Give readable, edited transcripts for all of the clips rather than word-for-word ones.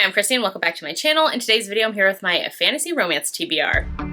Hi, I'm Christy and welcome back to my channel. In today's video, I'm here with my fantasy romance TBR.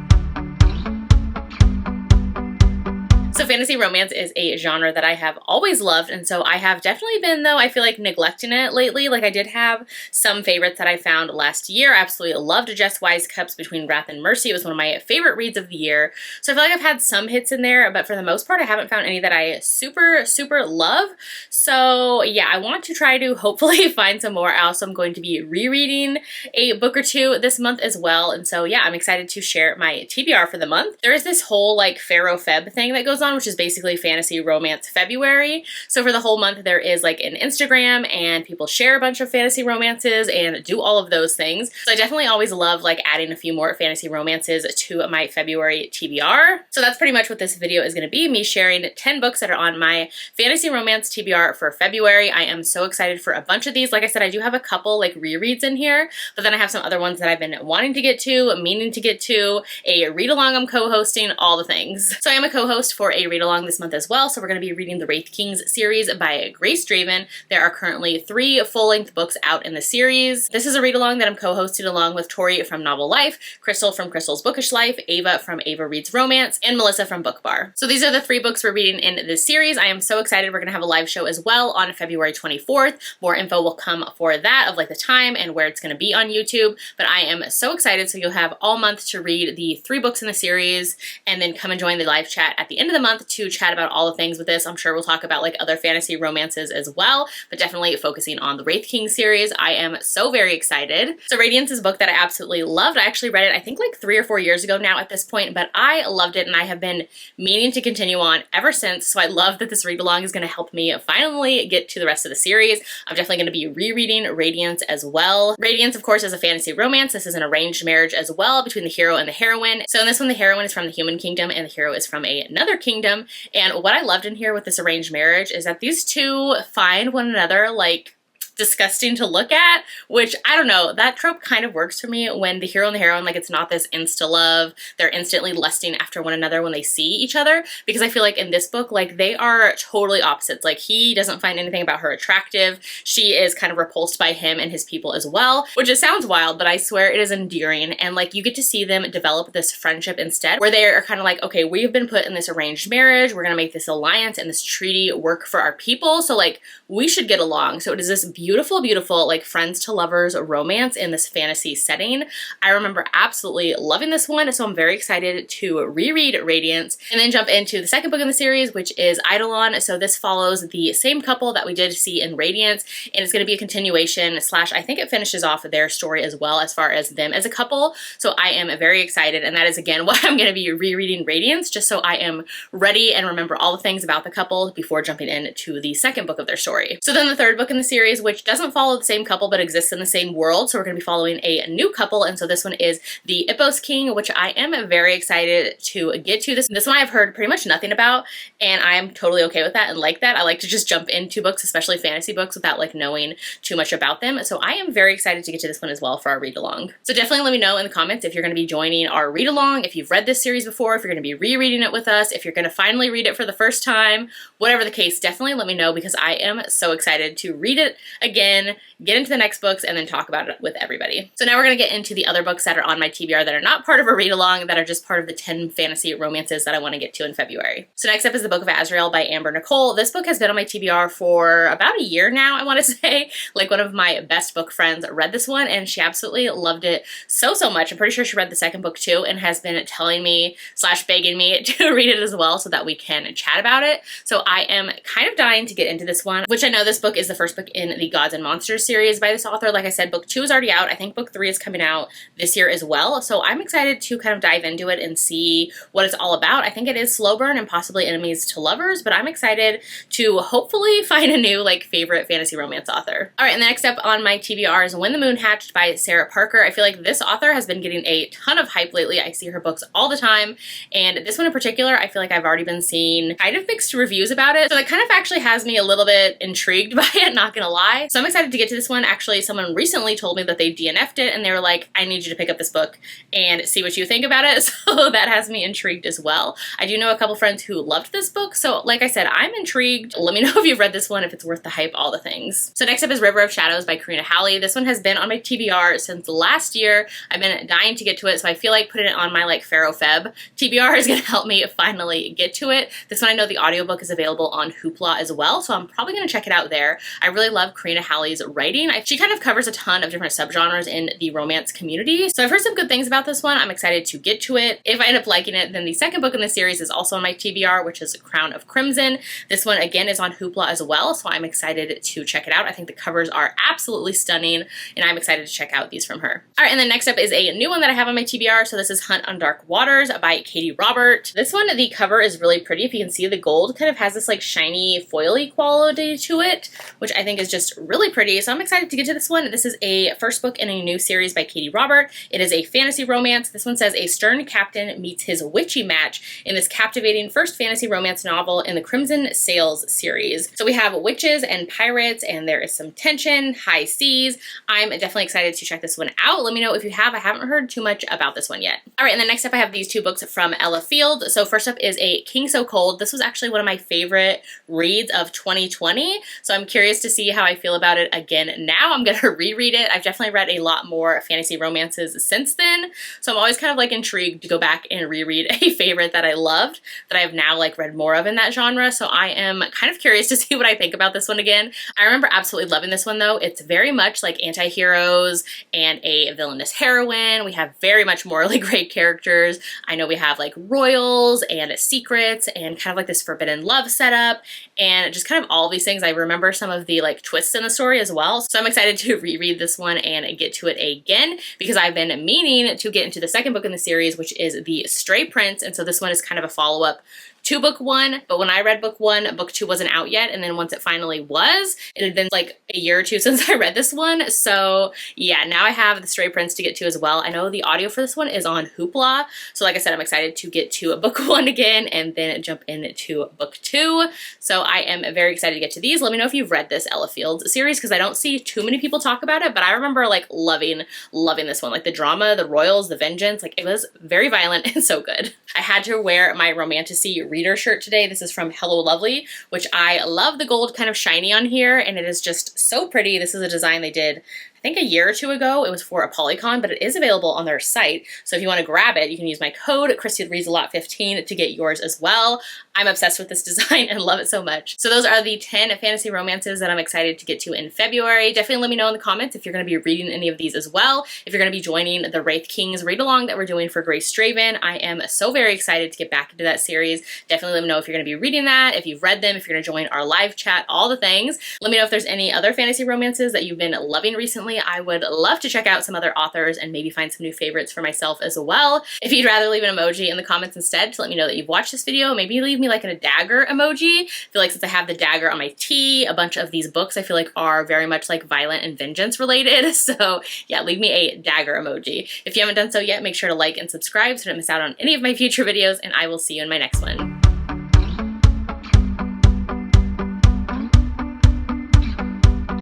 So fantasy romance is a genre that I have always loved, and so I have definitely been, though, I feel like neglecting it lately. Like, I did have some favorites that I found last year. I absolutely loved Jess Weisskopf's Between Wrath and Mercy. It was one of my favorite reads of the year. So I feel like I've had some hits in there, but for the most part, I haven't found any that I super love. So yeah, I want to try to hopefully find some more. I also am going to be rereading a book or two this month as well. And so yeah, I'm excited to share my TBR for the month. There is this whole like FaRoFeb thing that goes on, which is basically fantasy romance February. So for the whole month, there is like an Instagram and people share a bunch of fantasy romances and do all of those things. So I definitely always love like adding a few more fantasy romances to my February TBR. So that's pretty much what this video is going to be, me sharing 10 books that are on my fantasy romance TBR for February. I am so excited for a bunch of these. Like I said, I do have a couple like rereads in here, but then I have some other ones that I've been wanting to get to, meaning to get to, a read-along I'm co-hosting, all the things. So I am a co-host for a read-along this month as well, so we're going to be reading the Wraith Kings series by Grace Draven. There are currently 3 full-length books out in the series. This is a read-along that I'm co-hosting along with Tori from Novel Life, Crystal from Crystal's Bookish Life, Ava from Ava Reads Romance, and Melissa from Book Bar. So these are the 3 books we're reading in this series. I am so excited. We're going to have a live show as well on February 24th. More info will come for that of like the time and where it's going to be on YouTube, but I am so excited. So you'll have all month to read the 3 books in the series and then come and join the live chat at the end of the month to chat about all the things with this. I'm sure we'll talk about like other fantasy romances as well, but definitely focusing on the Wraith Kings series. I am so very excited. So Radiance is a book that I absolutely loved. I actually read it, I think like 3 or 4 years ago now at this point, but I loved it and I have been meaning to continue on ever since. So I love that this read along is going to help me finally get to the rest of the series. I'm definitely going to be rereading Radiance as well. Radiance, of course, is a fantasy romance. This is an arranged marriage as well between the hero and the heroine. So in this one, the heroine is from the human kingdom and the hero is from another kingdom. And what I loved in here with this arranged marriage is that these two find one another like disgusting to look at, which I don't know, that trope kind of works for me when the hero and the heroine, like, it's not this insta love, they're instantly lusting after one another when they see each other, because I feel like in this book, like, they are totally opposites. Like, he doesn't find anything about her attractive, she is kind of repulsed by him and his people as well, which it sounds wild, but I swear it is endearing. And like, you get to see them develop this friendship instead, where they are kind of like, okay, we've been put in this arranged marriage, we're gonna make this alliance and this treaty work for our people, so like, we should get along. So it is this beautiful like friends to lovers romance in this fantasy setting. I remember absolutely loving this one, so I'm very excited to reread Radiance and then jump into the second book in the series, which is Eidolon. So this follows the same couple that we did see in Radiance, and it's going to be a continuation slash I think it finishes off their story as well as far as them as a couple. So I am very excited, and that is again why I'm going to be rereading Radiance, just so I am ready and remember all the things about the couple before jumping into the second book of their story. So then the third book in the series, which doesn't follow the same couple but exists in the same world, so we're going to be following a new couple, and so this one is the Ippos King, which I am very excited to get to. This one I've heard pretty much nothing about, and I am totally okay with that and like that. I like to just jump into books, especially fantasy books, without like knowing too much about them, so I am very excited to get to this one as well for our read-along. So definitely let me know in the comments if you're going to be joining our read-along, if you've read this series before, if you're going to be rereading it with us, if you're going to finally read it for the first time, whatever the case, definitely let me know, because I am so excited to read it again, get into the next books, and then talk about it with everybody. So now we're going to get into the other books that are on my TBR that are not part of a read-along, that are just part of the 10 fantasy romances that I want to get to in February. So next up is the Book of Azrael by Amber Nicole. This book has been on my TBR for about a year now, I want to say. Like, one of my best book friends read this one, and she absolutely loved it so much. I'm pretty sure she read the second book too, and has been telling me slash begging me to read it as well so that we can chat about it. So I am kind of dying to get into this one, which I know this book is the first book in the Gods and Monsters series by this author. Like I said, book 2 is already out. I think book 3 is coming out this year as well. So I'm excited to kind of dive into it and see what it's all about. I think it is slow burn and possibly enemies to lovers, but I'm excited to hopefully find a new like favorite fantasy romance author. All right, and the next up on my TBR is When the Moon Hatched by Sarah Parker. I feel like this author has been getting a ton of hype lately. I see her books all the time, and this one in particular, I feel like I've already been seeing kind of mixed reviews about it. So that kind of actually has me a little bit intrigued by it, not gonna lie. buy. So I'm excited to get to this one. Actually, someone recently told me that they DNF'd it and they were like, I need you to pick up this book and see what you think about it. So that has me intrigued as well. I do know a couple friends who loved this book. So like I said, I'm intrigued. Let me know if you've read this one, if it's worth the hype, all the things. So next up is River of Shadows by Karina Halley. This one has been on my TBR since last year. I've been dying to get to it. So I feel like putting it on my like FaRoFeb TBR is going to help me finally get to it. This one I know the audiobook is available on Hoopla as well. So I'm probably going to check it out there. I really love Karina Halley's writing. She kind of covers a ton of different subgenres in the romance community. So I've heard some good things about this one. I'm excited to get to it. If I end up liking it, then the second book in the series is also on my TBR, which is Crown of Crimson. This one again is on Hoopla as well. So I'm excited to check it out. I think the covers are absolutely stunning and I'm excited to check out these from her. All right, and then next up is a new one that I have on my TBR. So this is Hunt on Dark Waters by Katie Robert. This one, the cover is really pretty. If you can see, the gold kind of has this like shiny foily quality to it, which I think is just really pretty. So I'm excited to get to this one. This is a first book in a new series by Katie Robert. It is a fantasy romance. This one says a stern captain meets his witchy match in this captivating first fantasy romance novel in the Crimson Sails series. So we have witches and pirates and there is some tension, high seas. I'm definitely excited to check this one out. Let me know if you have. I haven't heard too much about this one yet. All right, and then next up I have these two books from Ella Field. So first up is A King So Cold. This was actually one of my favorite reads of 2020. So I'm curious to see how I feel about it again now. I'm gonna reread it. I've definitely read a lot more fantasy romances since then. So I'm always kind of like intrigued to go back and reread a favorite that I loved that I've now like read more of in that genre. So I am kind of curious to see what I think about this one again. I remember absolutely loving this one though. It's very much like anti-heroes and a villainous heroine. We have very much morally great characters. I know we have like royals and secrets and kind of like this forbidden love setup and just kind of all these things. I remember some of the like twists in the story as well. So I'm excited to reread this one and get to it again because I've been meaning to get into the second book in the series, which is The Stray Prince. And so this one is kind of a follow-up to book one, but when I read book one, book two wasn't out yet, and then once it finally was, it had been like a year or two since I read this one, so yeah, now I have The Stray Prince to get to as well. I know the audio for this one is on Hoopla, so like I said, I'm excited to get to book one again and then jump into book two, so I am very excited to get to these. Let me know if you've read this Ella Field series, because I don't see too many people talk about it, but I remember like loving this one, like the drama, the royals, the vengeance, like it was very violent and so good. I had to wear my Romantasy reader shirt today. This is from Hello Lovely, which I love the gold kind of shiny on here, and it is just so pretty. This is a design they did I think a year or two ago. It was for a Polycon, but it is available on their site. So if you want to grab it, you can use my code ChristyReadsALot15 to get yours as well. I'm obsessed with this design and love it so much. So those are the 10 fantasy romances that I'm excited to get to in February. Definitely let me know in the comments if you're going to be reading any of these as well. If you're going to be joining the Wraith Kings read along that we're doing for Grace Draven, I am so very excited to get back into that series. Definitely let me know if you're going to be reading that, if you've read them, if you're going to join our live chat, all the things. Let me know if there's any other fantasy romances that you've been loving recently. I would love to check out some other authors and maybe find some new favorites for myself as well. If you'd rather leave an emoji in the comments instead to let me know that you've watched this video, maybe leave me like a dagger emoji. I feel like since I have the dagger on my tee, a bunch of these books I feel like are very much like violent and vengeance related. So yeah, leave me a dagger emoji. If you haven't done so yet, make sure to like and subscribe so you don't miss out on any of my future videos, and I will see you in my next one.